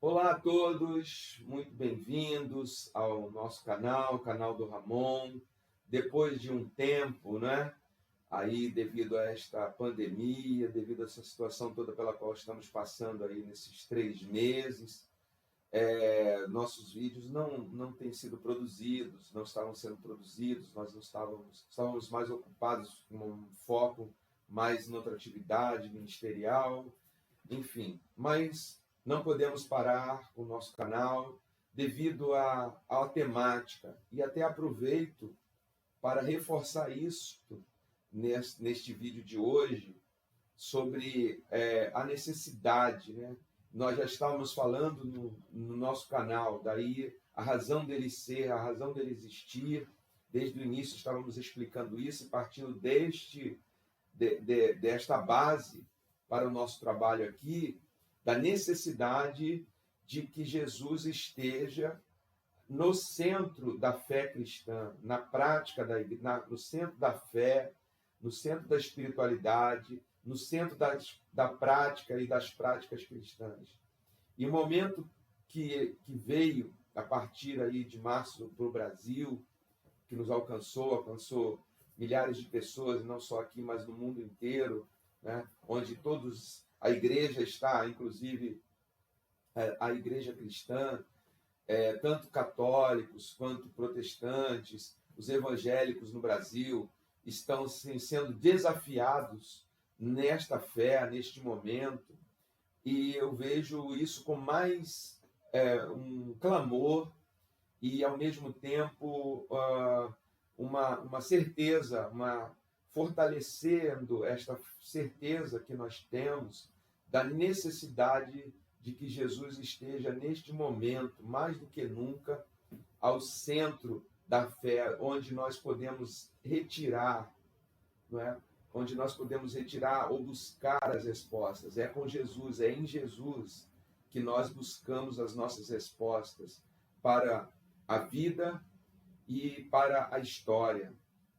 Olá a todos, muito bem-vindos ao nosso canal, o canal do Ramon. Depois de um tempo, né? Aí, devido a esta pandemia, devido a essa situação toda pela qual estamos passando aí nesses 3 meses, nossos vídeos não têm sido produzidos, não estavam sendo produzidos, nós não estávamos mais ocupados com um foco mais em outra atividade ministerial, enfim, mas não podemos parar o nosso canal devido à temática. E até aproveito para reforçar isso neste vídeo de hoje sobre a necessidade, né? Nós já estávamos falando no nosso canal, daí a razão dele ser, a razão dele existir. Desde o início estávamos explicando isso, partindo desta base para o nosso trabalho aqui, da necessidade de que Jesus esteja no centro da fé cristã, na prática no centro da fé, no centro da espiritualidade, no centro da prática e das práticas cristãs. E o momento que veio a partir aí de março para o Brasil, que nos alcançou milhares de pessoas, não só aqui, mas no mundo inteiro, né? Onde a igreja está, inclusive a igreja cristã, tanto católicos quanto protestantes, os evangélicos no Brasil, estão sendo desafiados nesta fé, neste momento, e eu vejo isso com mais um clamor e, ao mesmo tempo, uma certeza, fortalecendo esta certeza que nós temos da necessidade de que Jesus esteja neste momento, mais do que nunca, ao centro da fé, onde nós podemos retirar, não é? Onde nós podemos retirar ou buscar as respostas. É com Jesus, é em Jesus que nós buscamos as nossas respostas para a vida e para a história,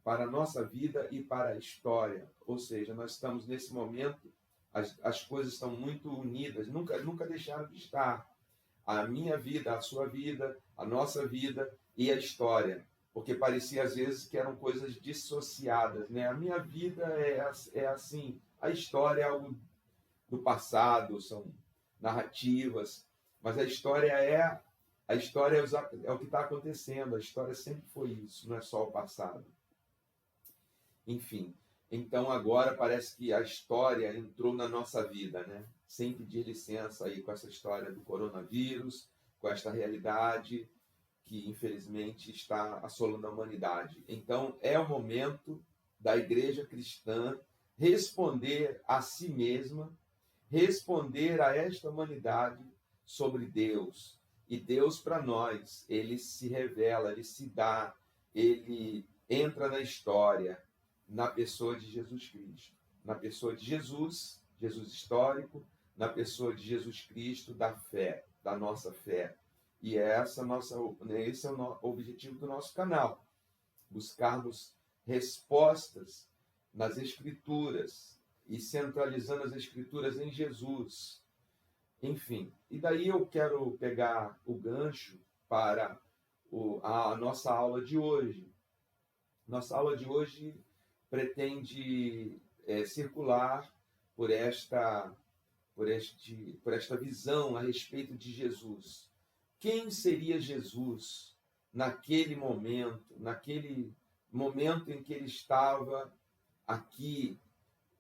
para a nossa vida e para a história. Ou seja, nós estamos nesse momento, as coisas estão muito unidas, nunca deixaram de estar. A minha vida, a sua vida, a nossa vida e a história. Porque parecia às vezes que eram coisas dissociadas, né? A minha vida é assim, a história é algo do passado, são narrativas, mas a história é o que está acontecendo, a história sempre foi isso, não é só o passado. Enfim, então agora parece que a história entrou na nossa vida, né? Sem pedir licença aí com essa história do coronavírus, com esta realidade que infelizmente está assolando a humanidade. Então é o momento da igreja cristã responder a si mesma, responder a esta humanidade sobre Deus. E Deus para nós, ele se revela, ele se dá, ele entra na história, na pessoa de Jesus Cristo, na pessoa de Jesus histórico, na pessoa de Jesus Cristo da fé, da nossa fé. E esse é o objetivo do nosso canal, buscarmos respostas nas Escrituras e centralizando as Escrituras em Jesus. Enfim, e daí eu quero pegar o gancho para a nossa aula de hoje. Nossa aula de hoje pretende circular por esta visão a respeito de Jesus. Quem seria Jesus naquele momento em que ele estava aqui,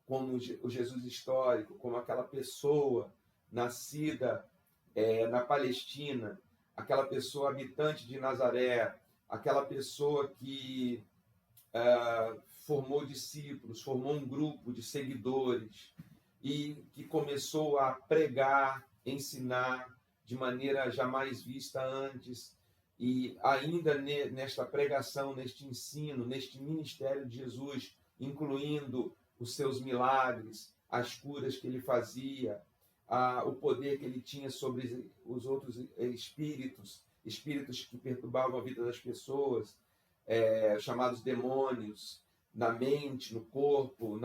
como o Jesus histórico, como aquela pessoa nascida na Palestina, aquela pessoa habitante de Nazaré, aquela pessoa que formou discípulos, formou um grupo de seguidores e que começou a pregar, ensinar de maneira jamais vista antes. E ainda nesta pregação, neste ensino, neste ministério de Jesus, incluindo os seus milagres, as curas que ele fazia, o poder que ele tinha sobre os outros espíritos que perturbavam a vida das pessoas, chamados demônios, na mente, no corpo,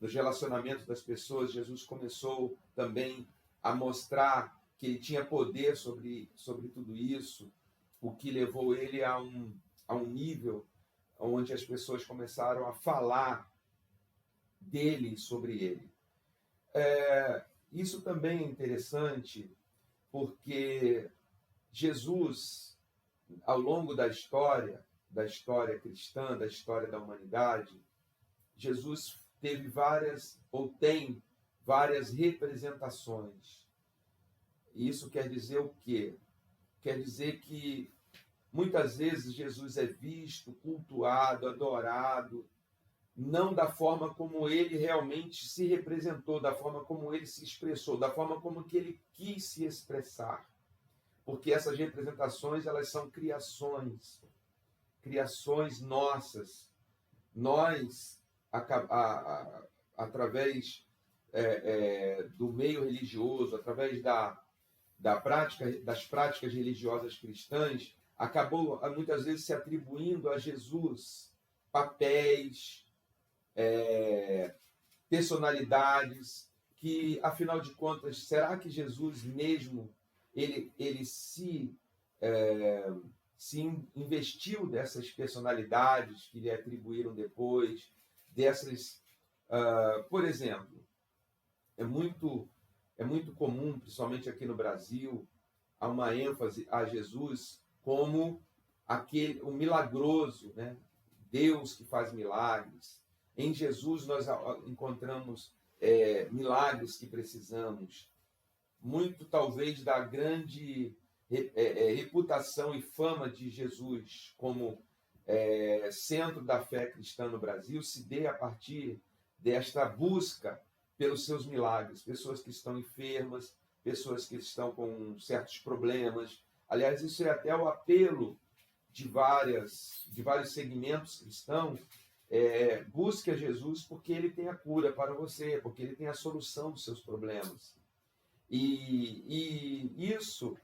nos relacionamentos das pessoas. Jesus começou também a mostrar que ele tinha poder sobre tudo isso, o que levou ele a um nível onde as pessoas começaram a falar dele, sobre ele. Isso também é interessante, porque Jesus, ao longo da história cristã, da história da humanidade, Jesus teve tem várias representações. Isso quer dizer o quê? Quer dizer que muitas vezes Jesus é visto, cultuado, adorado, não da forma como ele realmente se representou, da forma como ele se expressou, da forma como que ele quis se expressar. Porque essas representações, elas são criações nossas. Nós, através do meio religioso, através das práticas religiosas cristãs, acabou muitas vezes se atribuindo a Jesus papéis, personalidades, que, afinal de contas, será que Jesus mesmo ele se investiu dessas personalidades que lhe atribuíram depois, por exemplo, é muito comum, principalmente aqui no Brasil, há uma ênfase a Jesus como o milagroso, né? Deus que faz milagres. Em Jesus nós encontramos milagres que precisamos. Muito talvez da grande reputação e fama de Jesus como centro da fé cristã no Brasil se dê a partir desta busca pelos seus milagres. Pessoas que estão enfermas, pessoas que estão com certos problemas. Aliás, isso é até o apelo de vários segmentos cristãos. Busque a Jesus porque ele tem a cura para você, porque ele tem a solução dos seus problemas. E isso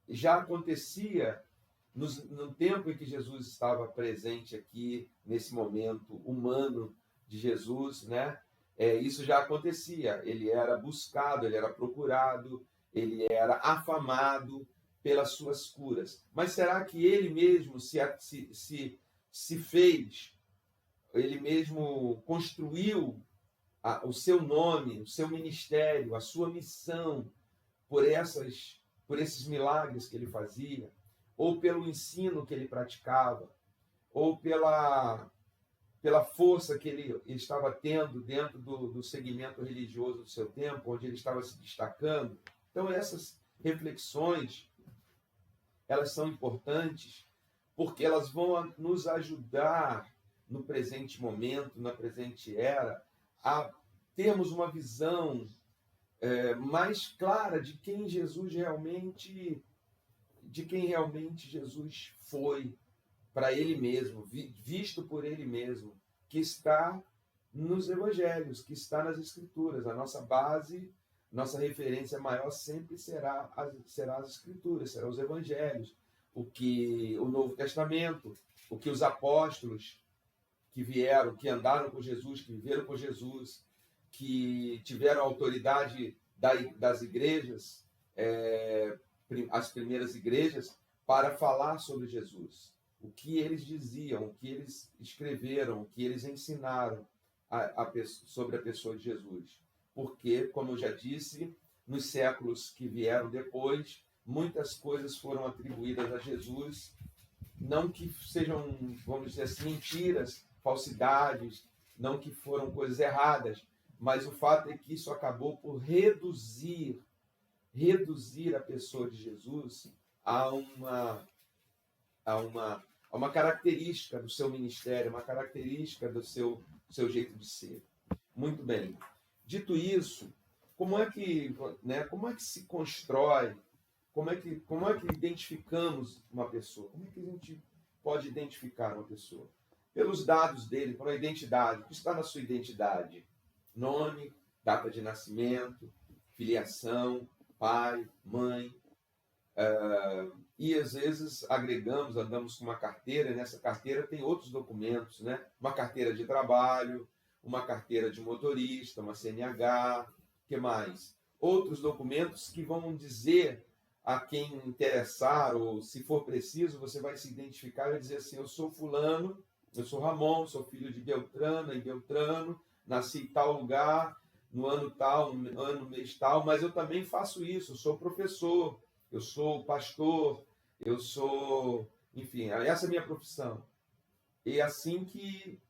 já acontecia no tempo em que Jesus estava presente aqui, nesse momento humano de Jesus, né? Isso já acontecia. Ele era buscado, ele era procurado, ele era afamado pelas suas curas. Mas será que ele mesmo se fez, ele mesmo construiu o seu nome, o seu ministério, a sua missão por esses milagres que ele fazia, ou pelo ensino que ele praticava, ou pela força que ele estava tendo dentro do segmento religioso do seu tempo, onde ele estava se destacando? Então, essas reflexões, elas são importantes, porque elas vão nos ajudar no presente momento, na presente era, a termos uma visão mais clara de quem realmente Jesus foi para ele mesmo, visto por ele mesmo, que está nos evangelhos, que está nas escrituras. A nossa base, nossa referência maior sempre será as escrituras, serão os evangelhos, o Novo Testamento, o que os apóstolos que vieram, que andaram com Jesus, que viveram com Jesus, que tiveram a autoridade das igrejas, as primeiras igrejas, para falar sobre Jesus. O que eles diziam, o que eles escreveram, o que eles ensinaram sobre a pessoa de Jesus. Porque, como eu já disse, nos séculos que vieram depois, muitas coisas foram atribuídas a Jesus, não que sejam, vamos dizer assim, mentiras, falsidades, não que foram coisas erradas, mas o fato é que isso acabou por reduzir a pessoa de Jesus a uma característica do seu ministério, uma característica do seu jeito de ser. Muito bem. Dito isso, como é que se constrói, como é que identificamos uma pessoa? Como é que a gente pode identificar uma pessoa? Pelos dados dele, pela identidade. O que está na sua identidade? Nome, data de nascimento, filiação, pai, mãe. E às vezes andamos com uma carteira, e nessa carteira tem outros documentos, né? Uma carteira de trabalho, uma carteira de motorista, uma CNH, que mais? outros documentos que vão dizer a quem interessar, ou se for preciso, você vai se identificar e vai dizer assim: eu sou fulano, eu sou Ramon, sou filho de Beltrana e Beltrano, nasci em tal lugar, no ano tal, no ano, mês tal, mas eu também faço isso, eu sou professor, eu sou pastor, eu sou, enfim, essa é a minha profissão. E assim que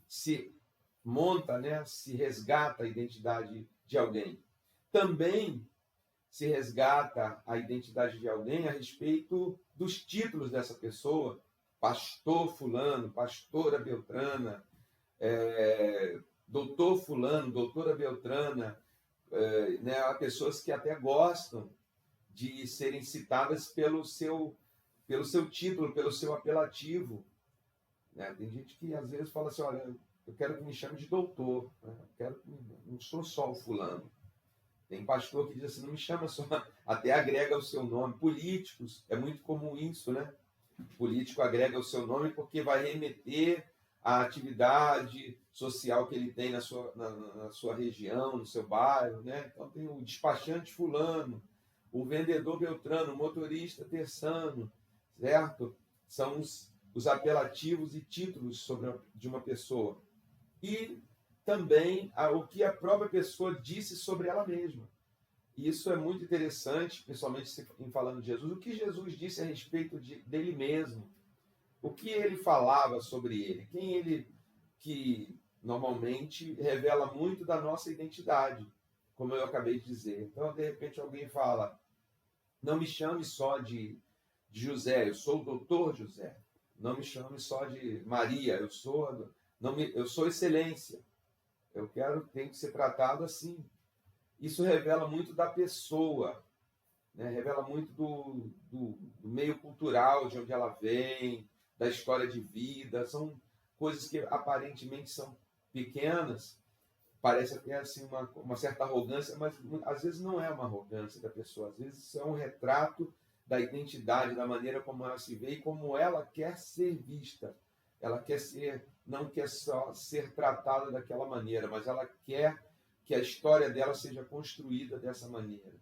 se monta, né, se resgata a identidade de alguém. Também se resgata a identidade de alguém a respeito dos títulos dessa pessoa: pastor fulano, pastora Beltrana, doutor fulano, doutora Beltrana, né? Há pessoas que até gostam de serem citadas pelo seu título, pelo seu apelativo, né? Tem gente que às vezes fala assim: olha, eu quero que me chame de doutor, né? Não sou só o fulano. Tem pastor que diz assim: não me chama só, até agrega o seu nome. Políticos, é muito comum isso, né? Político agrega o seu nome porque vai remeter à atividade social que ele tem na sua região, no seu bairro, né? Então tem o despachante fulano, o vendedor Beltrano, o motorista Terçano, certo? São os apelativos e títulos de uma pessoa. E também o que a própria pessoa disse sobre ela mesma. E isso é muito interessante, principalmente em falando de Jesus. O que Jesus disse a respeito dele mesmo? O que ele falava sobre ele? Quem ele, que normalmente revela muito da nossa identidade, como eu acabei de dizer. Então, de repente, alguém fala: não me chame só de José, eu sou o doutor José. Não me chame só de Maria, eu sou excelência. Tenho que ser tratado assim. Isso revela muito da pessoa, né? Revela muito do meio cultural, de onde ela vem, da história de vida. São coisas que aparentemente são pequenas, parece até assim uma certa arrogância, mas às vezes não é uma arrogância da pessoa, às vezes é um retrato da identidade, da maneira como ela se vê e como ela quer ser vista. Ela não quer só ser tratada daquela maneira, mas ela quer que a história dela seja construída dessa maneira.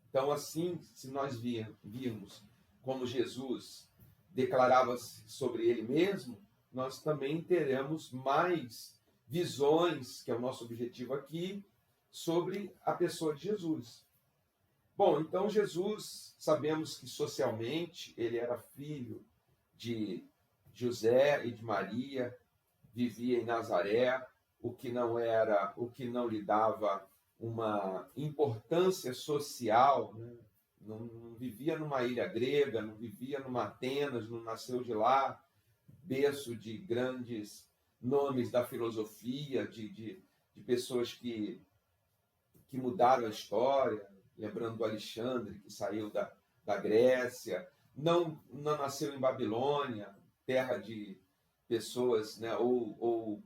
Então, assim, se nós virmos como Jesus declarava sobre ele mesmo, nós também teremos mais visões, que é o nosso objetivo aqui, sobre a pessoa de Jesus. Bom, então Jesus, sabemos que socialmente ele era filho de José e de Maria, vivia em Nazaré, o que não lhe dava uma importância social, né? Não vivia numa ilha grega, não vivia numa Atenas, não nasceu de lá, berço de grandes nomes da filosofia, de pessoas que mudaram a história, lembrando do Alexandre, que saiu da Grécia, não nasceu em Babilônia, terra de pessoas, né, ou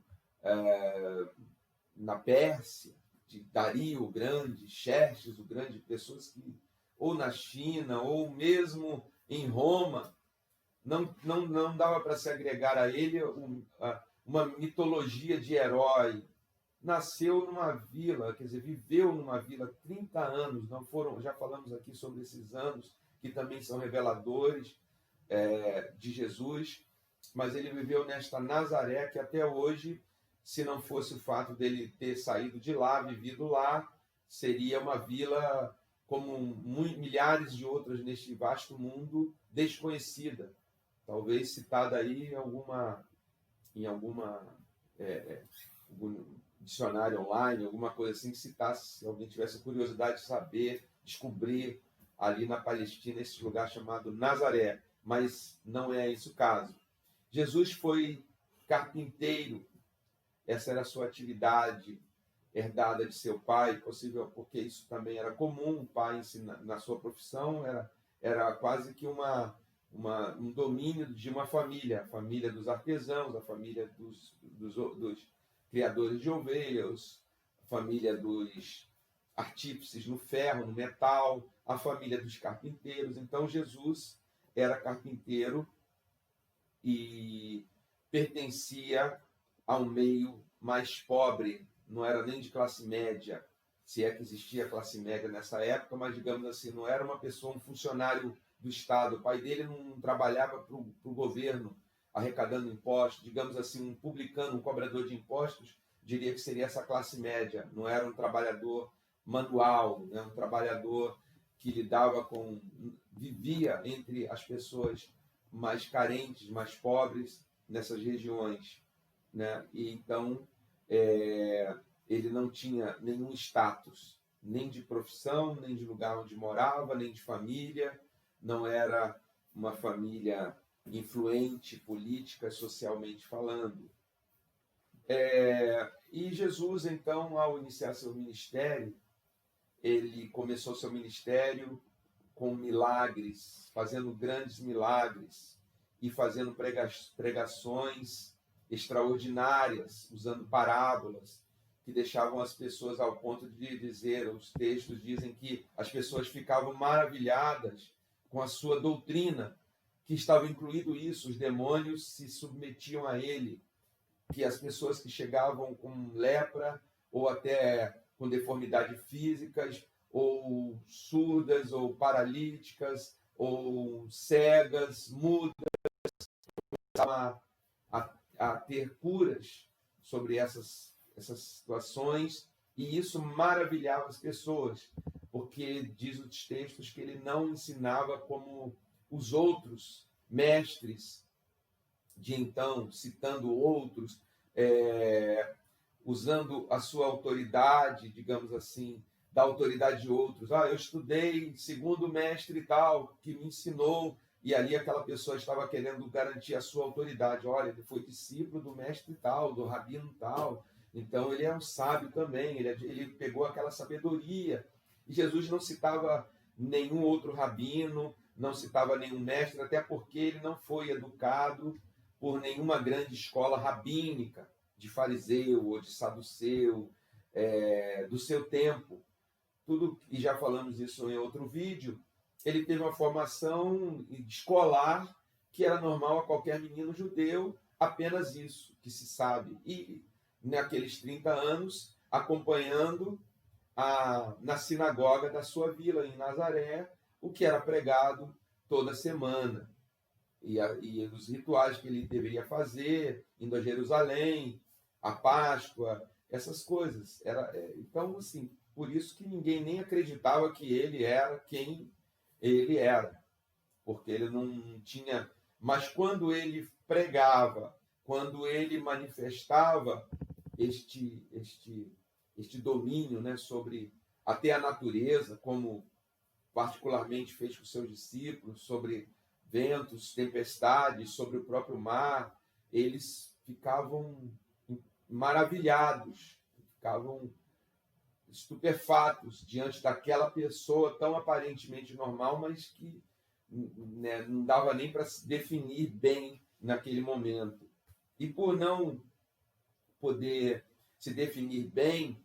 na Pérsia, de Dario o Grande, Xerxes o Grande, pessoas que, ou na China, ou mesmo em Roma, não dava para se agregar a ele uma mitologia de herói. Nasceu numa vila, quer dizer, viveu numa vila 30 anos, não foram, já falamos aqui sobre esses anos, que também são reveladores de Jesus, mas ele viveu nesta Nazaré, que até hoje, se não fosse o fato dele ter saído de lá, vivido lá, seria uma vila como milhares de outras neste vasto mundo, desconhecida, talvez citada aí em algum dicionário online, alguma coisa assim que citasse, se alguém tivesse curiosidade de saber, descobrir ali na Palestina esse lugar chamado Nazaré, mas não é esse o caso. Jesus foi carpinteiro, essa era a sua atividade herdada de seu pai, possível porque isso também era comum, o pai na sua profissão era quase que um domínio de uma família, a família dos artesãos, a família dos criadores de ovelhas, a família dos artífices no ferro, no metal, a família dos carpinteiros. Então Jesus era carpinteiro e pertencia a um meio mais pobre, não era nem de classe média. se é que existia classe média nessa época, mas digamos assim, não era uma pessoa, um funcionário do Estado. O pai dele não trabalhava para o governo arrecadando impostos, digamos assim, um publicano, um cobrador de impostos, diria que seria essa classe média. Não era um trabalhador manual, né? Um trabalhador que vivia entre as pessoas mais carentes, mais pobres nessas regiões, né? E então ele não tinha nenhum status, nem de profissão, nem de lugar onde morava, nem de família. Não era uma família influente, política, socialmente falando. E Jesus, então, ao iniciar seu ministério, ele começou seu ministério com milagres, fazendo grandes milagres e fazendo pregações extraordinárias, usando parábolas que deixavam as pessoas ao ponto de dizer, os textos dizem que as pessoas ficavam maravilhadas com a sua doutrina, que estava incluído isso, os demônios se submetiam a ele, que as pessoas que chegavam com lepra ou até com deformidades físicas, ou surdas, ou paralíticas, ou cegas, mudas, a ter curas sobre essas situações, e isso maravilhava as pessoas, porque diz os textos que ele não ensinava como os outros mestres de então, citando outros, usando a sua autoridade, digamos assim, da autoridade de outros. Eu estudei segundo o mestre tal, que me ensinou, e ali aquela pessoa estava querendo garantir a sua autoridade. Olha, ele foi discípulo do mestre tal, do rabino tal, então ele é um sábio também, ele pegou aquela sabedoria. E Jesus não citava nenhum outro rabino, não citava nenhum mestre, até porque ele não foi educado por nenhuma grande escola rabínica, de fariseu ou de saduceu, do seu tempo. Tudo, e já falamos isso em outro vídeo, ele teve uma formação escolar que era normal a qualquer menino judeu, apenas isso que se sabe. E naqueles 30 anos, acompanhando na sinagoga da sua vila, em Nazaré, o que era pregado toda semana. E os rituais que ele deveria fazer, indo a Jerusalém, a Páscoa, essas coisas. Então, assim, por isso que ninguém nem acreditava que ele era quem ele era, porque ele não tinha... Mas quando ele pregava, quando ele manifestava este domínio, né, sobre até a natureza, como particularmente fez com seus discípulos, sobre ventos, tempestades, sobre o próprio mar, eles ficavam maravilhados, ficavam estupefatos diante daquela pessoa tão aparentemente normal, mas que, né, não dava nem para se definir bem naquele momento. E por não poder se definir bem,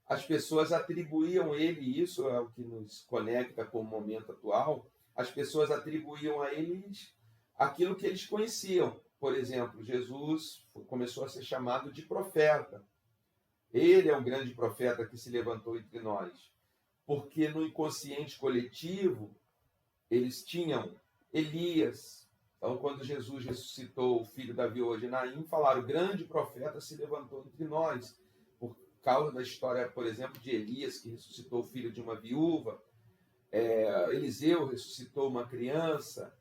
as pessoas atribuíam a ele, isso é o que nos conecta com o momento atual, as pessoas atribuíam a eles aquilo que eles conheciam. Por exemplo, Jesus começou a ser chamado de profeta. Ele é um grande profeta que se levantou entre nós. Porque no inconsciente coletivo, eles tinham Elias. Então, quando Jesus ressuscitou o filho da viúva de Naim, falaram, o grande profeta se levantou entre nós. Por causa da história, por exemplo, de Elias, que ressuscitou o filho de uma viúva. Eliseu ressuscitou uma criança.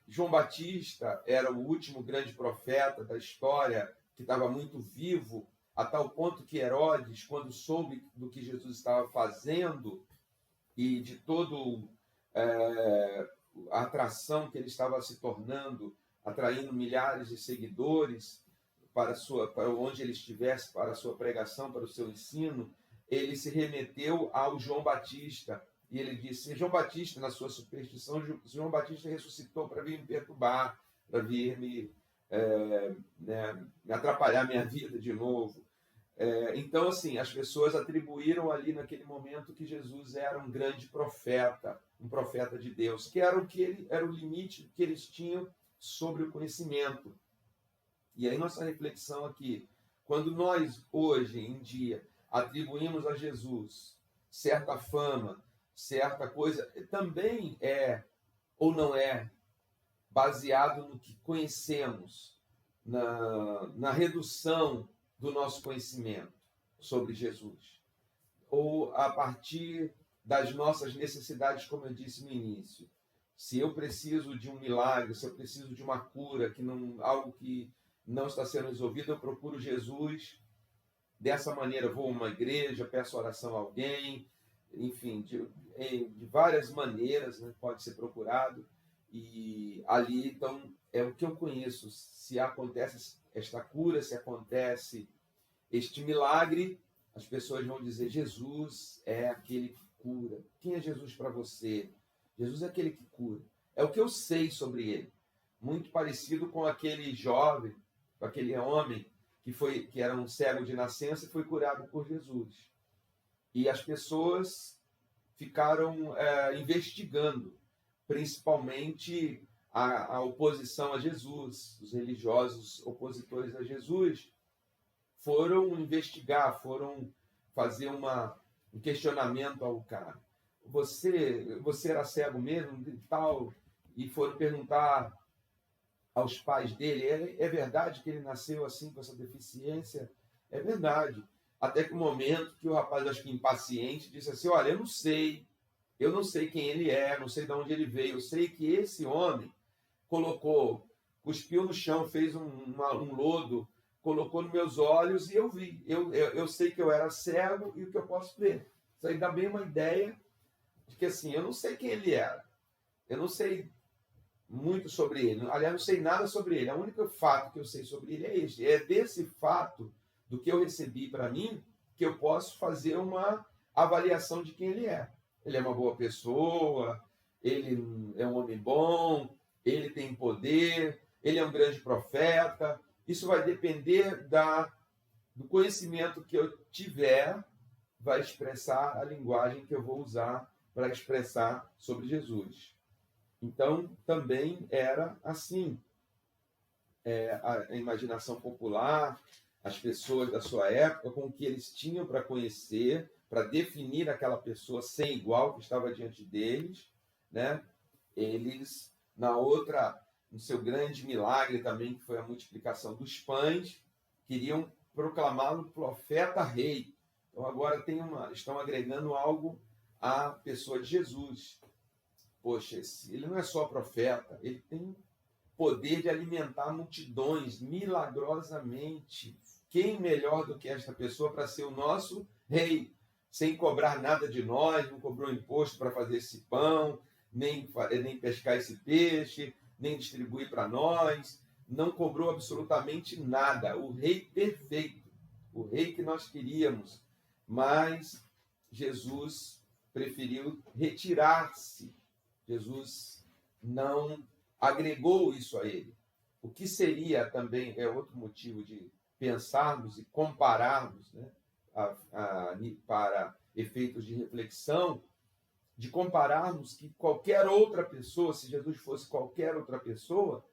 João Batista era o último grande profeta da história, que estava muito vivo, a tal ponto que Herodes, quando soube do que Jesus estava fazendo e de todo a atração que ele estava se tornando, atraindo milhares de seguidores para onde ele estivesse, para a sua pregação, para o seu ensino, ele se remeteu ao João Batista. E ele disse, João Batista, na sua superstição, João Batista ressuscitou para vir me perturbar, para vir me atrapalhar minha vida de novo. Então, assim, as pessoas atribuíram ali naquele momento que Jesus era um grande profeta, um profeta de Deus, que era o limite que eles tinham sobre o conhecimento. E aí nossa reflexão aqui, quando nós, hoje em dia, atribuímos a Jesus certa fama, certa coisa, também é ou não é baseado no que conhecemos, na redução do nosso conhecimento sobre Jesus, ou a partir das nossas necessidades, como eu disse no início. Se eu preciso de um milagre, se eu preciso de uma cura, algo que não está sendo resolvido, eu procuro Jesus. Dessa maneira, vou a uma igreja, peço oração a alguém, enfim, de várias maneiras, né, pode ser procurado. E ali, então, é o que eu conheço. Se acontece esta cura, se acontece este milagre, as pessoas vão dizer: Jesus é aquele que cura. Quem é Jesus para você? Jesus é aquele que cura. É o que eu sei sobre ele. Muito parecido com aquele jovem, com aquele homem que era um cego de nascença e foi curado por Jesus. E as pessoas ficaram investigando, principalmente a oposição a Jesus. Os religiosos opositores a Jesus foram investigar, foram fazer um questionamento ao cara. Você era cego mesmo e tal? E foram perguntar aos pais dele: é verdade que ele nasceu assim, com essa deficiência? É verdade. Até que o momento que o rapaz, acho que impaciente, disse assim: olha, eu não sei quem ele é, não sei de onde ele veio, eu sei que esse homem cuspiu no chão, fez um lodo, colocou nos meus olhos e eu vi. Eu sei que eu era cego e o que eu posso ver. Isso aí dá bem uma ideia de que, assim, eu não sei quem ele era. Eu não sei muito sobre ele. Aliás, não sei nada sobre ele. O único fato que eu sei sobre ele é este. É desse fato, do que eu recebi para mim, que eu posso fazer uma avaliação de quem ele é. Ele é uma boa pessoa, ele é um homem bom, ele tem poder, ele é um grande profeta. Isso vai depender do conhecimento que eu tiver, vai expressar a linguagem que eu vou usar para expressar sobre Jesus. Então, também era assim. A imaginação popular, as pessoas da sua época, com o que eles tinham para conhecer, para definir aquela pessoa sem igual que estava diante deles, né? Eles, no seu grande milagre também, que foi a multiplicação dos pães, queriam proclamá-lo profeta rei. Então agora estão agregando algo à pessoa de Jesus. Poxa, ele não é só profeta, ele tem poder de alimentar multidões milagrosamente. Quem melhor do que esta pessoa para ser o nosso rei, sem cobrar nada de nós? Não cobrou imposto para fazer esse pão, nem pescar esse peixe, nem distribuir para nós, não cobrou absolutamente nada. O rei perfeito, o rei que nós queríamos, mas Jesus preferiu retirar-se. Jesus não agregou isso a ele. O que seria também, é outro motivo de pensarmos e compararmos, né, para efeitos de reflexão, de compararmos que qualquer outra pessoa, se Jesus fosse qualquer outra pessoa,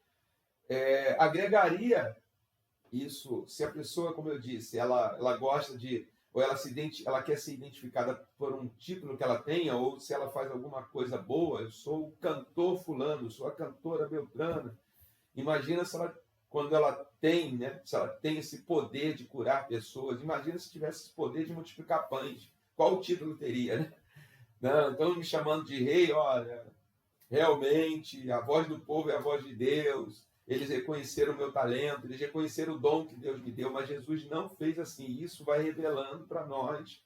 agregaria isso. Se a pessoa, como eu disse, ela gosta de, ou ela quer ser identificada por um título que ela tenha, ou se ela faz alguma coisa boa: eu sou o cantor fulano, eu sou a cantora Beltrana. Imagina quando ela tem, né, se ela tem esse poder de curar pessoas. Imagina se tivesse esse poder de multiplicar pães. Qual o título teria, né? Não, estão me chamando de rei. Olha, realmente a voz do povo é a voz de Deus. Eles reconheceram o meu talento, eles reconheceram o dom que Deus me deu, mas Jesus não fez assim. Isso vai revelando para nós,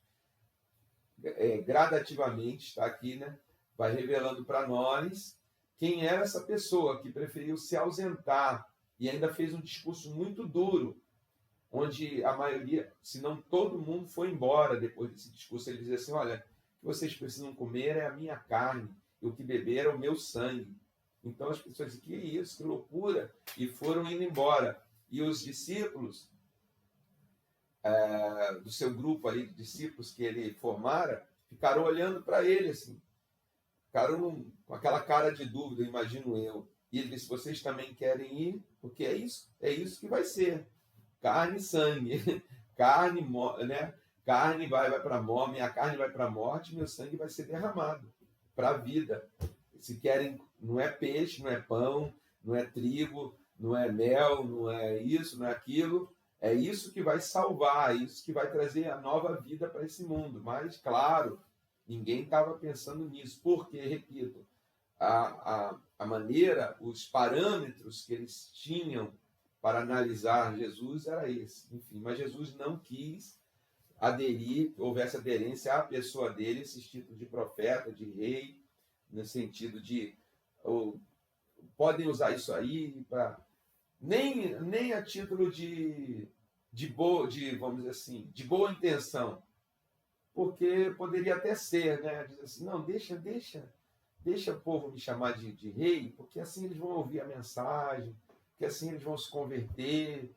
gradativamente, está aqui, né? Vai revelando para nós quem era essa pessoa que preferiu se ausentar e ainda fez um discurso muito duro, onde a maioria, se não todo mundo, foi embora depois desse discurso. Ele dizia assim: olha, o que vocês precisam comer é a minha carne, e o que beber é o meu sangue. Então as pessoas dizem: que isso, que loucura, e foram indo embora. E os discípulos, do seu grupo ali de discípulos que ele formara, ficaram olhando para ele assim, ficaram com aquela cara de dúvida, imagino eu. E ele disse: vocês também querem ir? Porque é isso que vai ser. Carne e sangue. Carne, né? carne vai para a morte, minha carne vai para a morte, meu sangue vai ser derramado para a vida. Se querem, não é peixe, não é pão, não é trigo, não é mel, não é isso, não é aquilo. É isso que vai salvar, é isso que vai trazer a nova vida para esse mundo. Mas, claro, ninguém estava pensando nisso. Porque, repito, a maneira, os parâmetros que eles tinham para analisar Jesus era esse. Enfim, mas Jesus não quis aderir, houvesse aderência à pessoa dele, esse título de profeta, de rei, no sentido de podem usar isso aí para nem a título vamos dizer assim, de boa intenção, porque poderia até ser, né? Dizer assim, não, deixa o povo me chamar de rei, porque assim eles vão ouvir a mensagem, que assim eles vão se converter.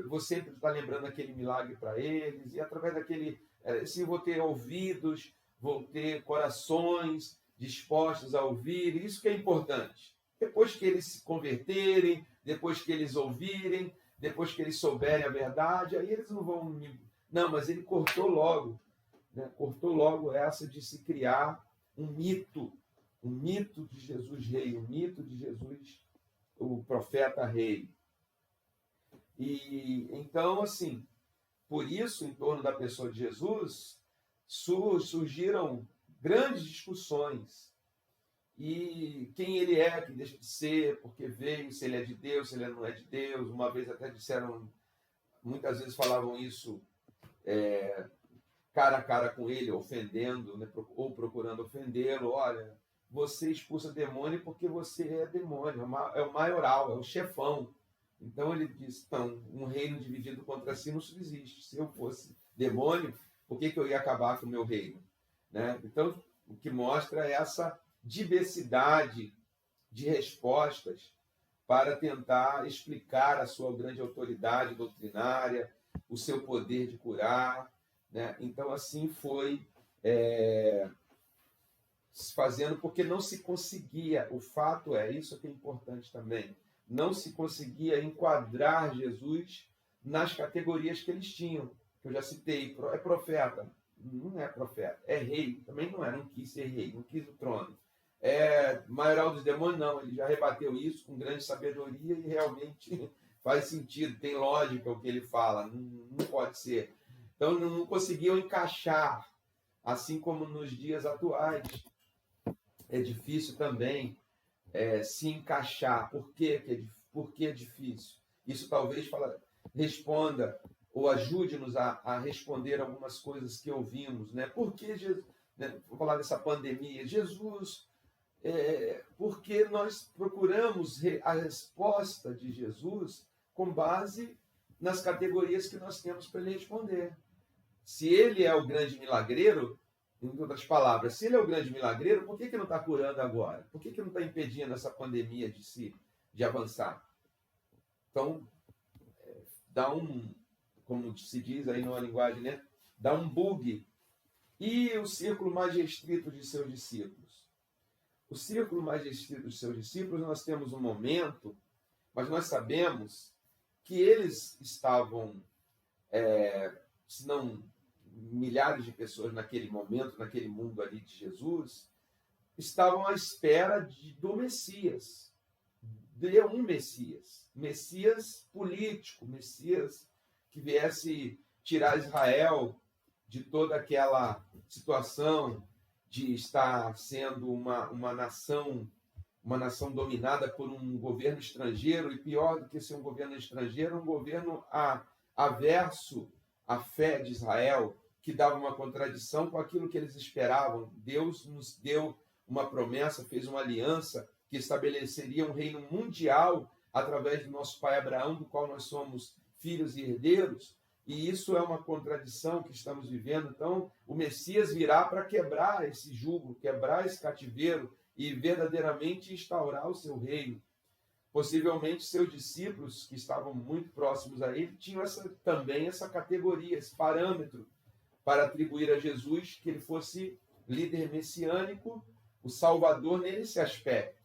Vou sempre estar lembrando aquele milagre para eles, e através daquele, assim, vou ter ouvidos, vou ter corações dispostos a ouvir, isso que é importante. Depois que eles se converterem, depois que eles ouvirem, depois que eles souberem a verdade, aí eles não vão... Não, mas ele cortou logo, né? Cortou logo essa de se criar um mito de Jesus rei, um mito de Jesus, o profeta rei. E então, assim, por isso, em torno da pessoa de Jesus, surgiram grandes discussões. E quem ele é, que deixa de ser, porque veio, se ele é de Deus, se ele não é de Deus. Uma vez até disseram, muitas vezes falavam isso cara a cara com ele, ofendendo, né, ou procurando ofendê-lo. Olha, você expulsa demônio porque você é demônio, é o maioral, é o chefão. Então ele diz, então, um reino dividido contra si não subsiste. Se eu fosse demônio, por que eu ia acabar com o meu reino? Né? Então, o que mostra é essa diversidade de respostas para tentar explicar a sua grande autoridade doutrinária, o seu poder de curar. Né? Então, assim foi se fazendo, porque não se conseguia, o fato é, isso que é importante também, não se conseguia enquadrar Jesus nas categorias que eles tinham, que eu já citei. É profeta? Não é profeta. É rei? Também não é, não quis ser rei, não quis o trono. É maioral dos demônios? Não, ele já rebateu isso com grande sabedoria e realmente faz sentido, tem lógica o que ele fala, não pode ser. Então não conseguiam encaixar, assim como nos dias atuais. É difícil também se encaixar. Por que é difícil? Isso talvez responda ou ajude-nos a responder algumas coisas que ouvimos. Né? Por que Jesus... Né? Vou falar dessa pandemia. Jesus... porque nós procuramos a resposta de Jesus com base nas categorias que nós temos para ele responder. Se ele é o grande milagreiro, em outras palavras, se ele é o grande milagreiro, por que não está curando agora? Por que não está impedindo essa pandemia de avançar? Então, dá como se diz aí numa linguagem, né? Dá um bug. E o círculo mais restrito de seus discípulos? O círculo mais restrito de seus discípulos, nós temos um momento, mas nós sabemos que eles estavam, se não milhares de pessoas naquele momento, naquele mundo ali de Jesus, estavam à espera do Messias, de um Messias político, Messias que viesse tirar Israel de toda aquela situação de estar sendo uma nação dominada por um governo estrangeiro, e pior do que ser um governo estrangeiro, um governo averso à fé de Israel, que dava uma contradição com aquilo que eles esperavam. Deus nos deu uma promessa, fez uma aliança que estabeleceria um reino mundial através do nosso pai Abraão, do qual nós somos filhos e herdeiros, e isso é uma contradição que estamos vivendo. Então, o Messias virá para quebrar esse jugo, quebrar esse cativeiro e verdadeiramente instaurar o seu reino. Possivelmente, seus discípulos, que estavam muito próximos a ele, tinham também essa categoria, esse parâmetro, para atribuir a Jesus que ele fosse líder messiânico, o Salvador nesse aspecto.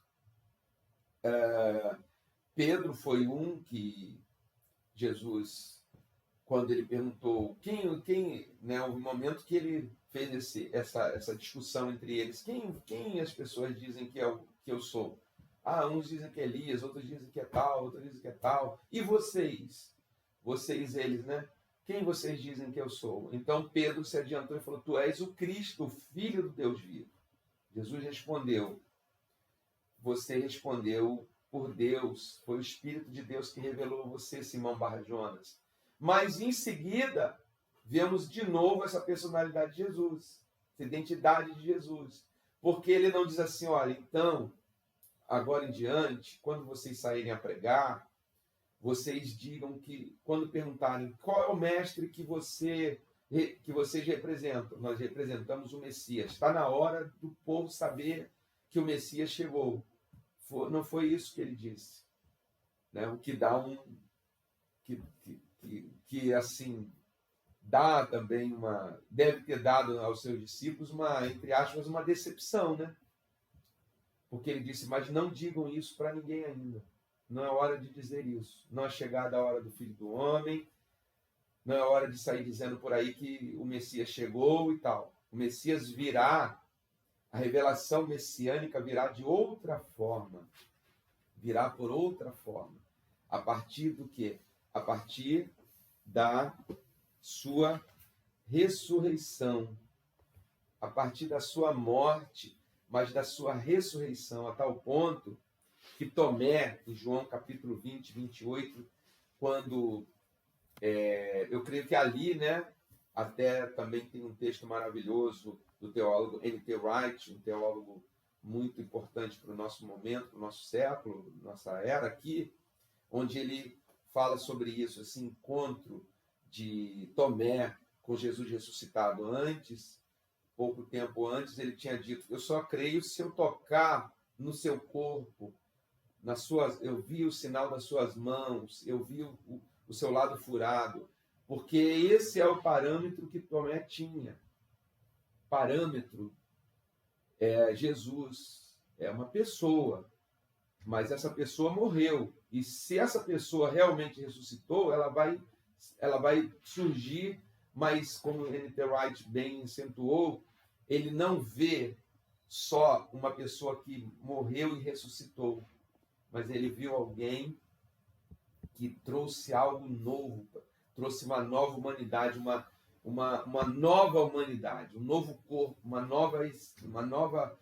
Pedro foi um que Jesus quando ele perguntou né, o momento que ele fez essa discussão entre eles, quem as pessoas dizem que eu sou? Ah, uns dizem que é Elias, outros dizem que é tal, outros dizem que é tal. E vocês? Vocês, eles, né? Quem vocês dizem que eu sou? Então Pedro se adiantou e falou: Tu és o Cristo, o Filho do Deus vivo. Jesus respondeu: Você respondeu por Deus, foi o Espírito de Deus que revelou a você, Simão Barjonas. Mas em seguida, vemos de novo essa personalidade de Jesus, essa identidade de Jesus. Porque ele não diz assim: olha, então, agora em diante, quando vocês saírem a pregar, vocês digam que, quando perguntarem qual é o mestre que vocês representam, nós representamos o Messias. Está na hora do povo saber que o Messias chegou. Não foi isso que ele disse, né? O que dá que assim dá também deve ter dado aos seus discípulos entre aspas, uma decepção, né? Porque ele disse: mas não digam isso para ninguém ainda. Não é hora de dizer isso. Não é chegada a hora do Filho do Homem. Não é hora de sair dizendo por aí que o Messias chegou e tal. O Messias virá, a revelação messiânica virá de outra forma. Virá por outra forma. A partir do quê? A partir da sua ressurreição. A partir da sua morte, mas da sua ressurreição, a tal ponto que Tomé, em João capítulo 20, 28, quando eu creio que ali, né, até também tem um texto maravilhoso do teólogo N.T. Wright, um teólogo muito importante para o nosso momento, para o nosso século, nossa era aqui, onde ele fala sobre isso, esse encontro de Tomé com Jesus ressuscitado antes, pouco tempo antes, ele tinha dito: eu só creio se eu tocar no seu corpo, eu vi o sinal das suas mãos, eu vi o seu lado furado, porque esse é o parâmetro que Tomé tinha. Parâmetro é Jesus, é uma pessoa, mas essa pessoa morreu. E se essa pessoa realmente ressuscitou, ela vai surgir, mas como N.T. Wright bem acentuou, ele não vê só uma pessoa que morreu e ressuscitou, mas ele viu alguém que trouxe algo novo, trouxe uma nova humanidade, uma nova humanidade, um novo corpo, uma nova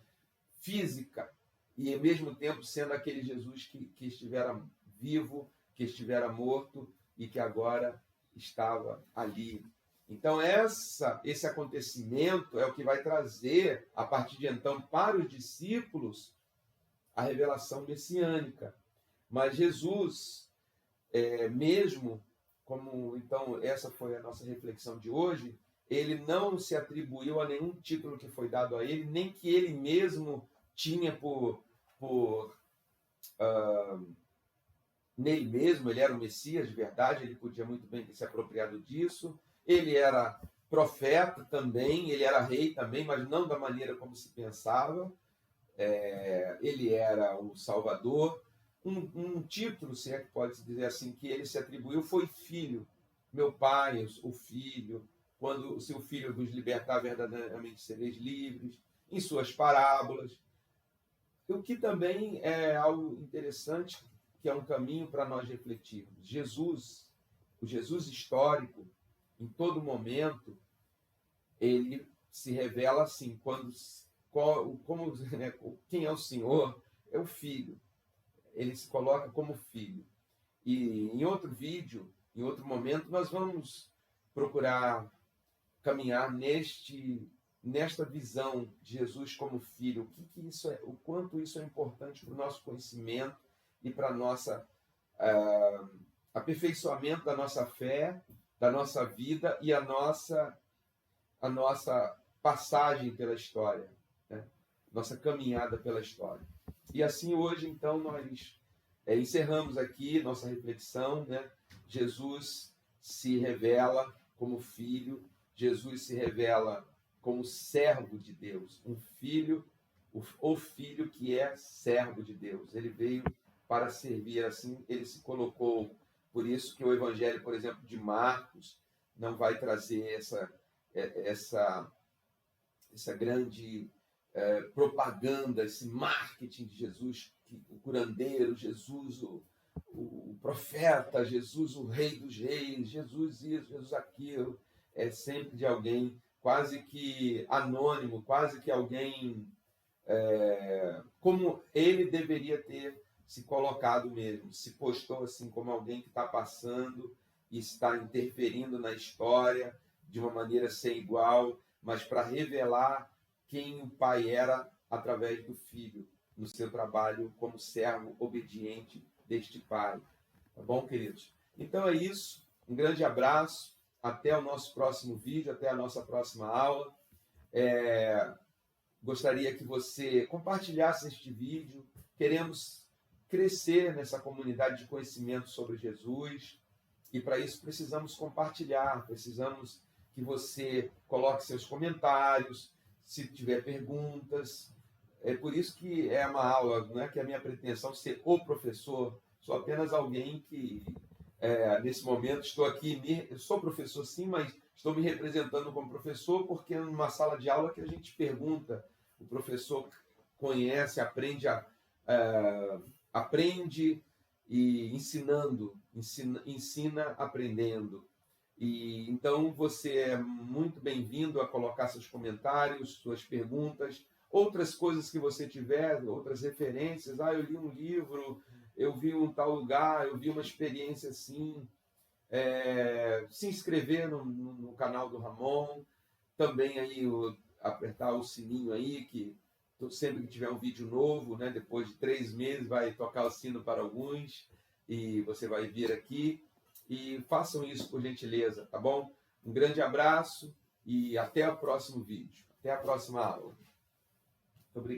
física, e ao mesmo tempo sendo aquele Jesus que estivera vivo, que estivera morto e que agora estava ali. Então esse acontecimento é o que vai trazer, a partir de então, para os discípulos, a revelação messiânica. Mas Jesus, mesmo como, então, essa foi a nossa reflexão de hoje, ele não se atribuiu a nenhum título que foi dado a ele, nem que ele mesmo tinha nele mesmo. Ele era o Messias de verdade, ele podia muito bem ter se apropriado disso. Ele era profeta também, ele era rei também, mas não da maneira como se pensava. Ele era o Salvador. Um título, se é que pode-se dizer assim, que ele se atribuiu foi filho. Meu pai, o filho, se o filho vos libertar, verdadeiramente sereis livres, em suas parábolas. O que também é algo interessante, que é um caminho para nós refletirmos. Jesus, o Jesus histórico, em todo momento, ele se revela assim, quem é o Senhor é o Filho. Ele se coloca como filho. E em outro vídeo, em outro momento, nós vamos procurar caminhar nesta visão de Jesus como filho. O quanto isso é importante para o nosso conhecimento e para nossa aperfeiçoamento da nossa fé, da nossa vida e a nossa passagem pela história, né? Nossa caminhada pela história. E assim hoje, então, nós encerramos aqui nossa reflexão, né? Jesus se revela como filho, Jesus se revela como servo de Deus, um filho, o filho que é servo de Deus. Ele veio para servir, assim, ele se colocou Por isso que o Evangelho, por exemplo, de Marcos, não vai trazer essa grande propaganda, esse marketing de Jesus, o curandeiro, Jesus, o profeta, Jesus, o rei dos reis, Jesus isso, Jesus aquilo. É sempre de alguém quase que anônimo, quase que alguém como ele deveria ter se colocado mesmo, se postou assim como alguém que está passando e está interferindo na história de uma maneira sem igual, mas para revelar quem o pai era através do filho, no seu trabalho como servo obediente deste pai. Tá bom, queridos? Então é isso. Um grande abraço. Até o nosso próximo vídeo, até a nossa próxima aula. Gostaria que você compartilhasse este vídeo. Queremos crescer nessa comunidade de conhecimento sobre Jesus e para isso precisamos compartilhar, precisamos que você coloque seus comentários, se tiver perguntas. É por isso que é uma aula, não é que a minha pretensão ser o professor, sou apenas alguém que, nesse momento, estou aqui, eu sou professor sim, mas estou me representando como professor porque é numa sala de aula que a gente pergunta, o professor conhece, aprende e ensina aprendendo. E então você é muito bem-vindo a colocar seus comentários, suas perguntas, outras coisas que você tiver, outras referências. Eu li um livro, eu vi um tal lugar, eu vi uma experiência assim. Se inscrever no canal do Ramon, também aí apertar o sininho aí, que sempre que tiver um vídeo novo, né, depois de 3 meses, vai tocar o sino para alguns e você vai vir aqui. E façam isso por gentileza, tá bom? Um grande abraço e até o próximo vídeo. Até a próxima aula. Muito obrigado.